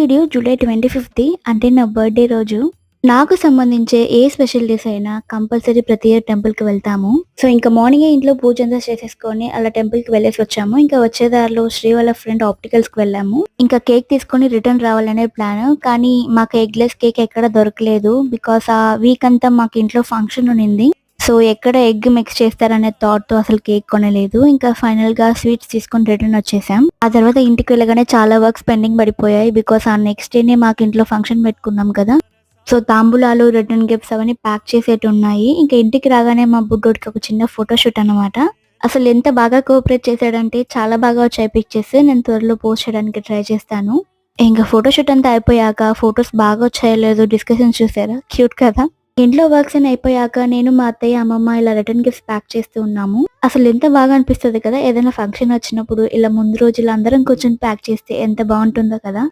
Video July 25థ్ అంటే నా birthday రోజు. నాకు సంబంధించే ఏ స్పెషల్ డేస్ అయినా కంపల్సరీ ప్రతి ఇయర్ టెంపుల్‌కి వెళ్తాము. సో, ఇంకా మార్నింగే ఇంట్లో పూజంతా చేసేసుకొని అలా టెంపుల్‌కి వెళ్ళేసి వచ్చాము. ఇంకా వచ్చే దారిలో శ్రీ వాళ్ళ ఫ్రెండ్ ఆప్టికల్స్‌కి వెళ్ళాము. ఇంకా కేక్ తీసుకొని రిటర్న్ రావాలనే ప్లాను. కానీ మాకు ఎగ్‌లెస్ కేక్ ఎక్కడ దొరకలేదు. బికాస్ ఆ వీక్ అంతా మాకు ఇంట్లో ఫంక్షన్ ఉన్నింది. సో, ఎక్కడ ఎగ్ మిక్స్ చేస్తారనే థాట్‌తో అసలు కేక్ కొనలేదు. ఇంకా ఫైనల్‌గా స్వీట్స్ తీసుకొని రిటర్న్ వచ్చేసాం. ఆ తర్వాత ఇంటికి వెళ్ళగానే చాలా వర్క్స్ పెండింగ్ పడిపోయాయి. బికాస్ ఆ నెక్స్ట్ డేనే మాకు ఇంట్లో ఫంక్షన్ పెట్టుకున్నాం కదా! సో, తాంబూలాలు, రిటర్న్ గిఫ్ట్స్ అవన్నీ ప్యాక్ చేసేటున్నాయి. ఇంకా ఇంటికి రాగానే మా బుడ్డోడికి ఒక చిన్న ఫోటోషూట్ అన్నమాట. అసలు ఎంత బాగా కోఆపరేట్ చేశాడంటే చాలా బాగా వచ్చాయి పిక్చర్స్. నేను త్వరలో పోస్ట్ చేయడానికి ట్రై చేస్తాను. ఇంకా ఫోటోషూట్ అంతా అయిపోయాక ఫోటోస్ బాగా వచ్చాయో లేదో డిస్కషన్స్ చూసారా? క్యూట్ కదా! ఇంట్లో వర్క్స్ అన్ని అయిపోయాక నేను, మా అత్తయ్య, అమ్మమ్మ ఇలా రిటర్న్ గిఫ్ట్స్ ప్యాక్ చేస్తూ ఉన్నాము. అసలు ఎంత బాగా అనిపిస్తది కదా! ఏదైనా ఫంక్షన్ వచ్చినప్పుడు ఇలా ముందు రోజు ఇలా అందరం కూర్చొని ప్యాక్ చేస్తే ఎంత బావుంటుందో కదా!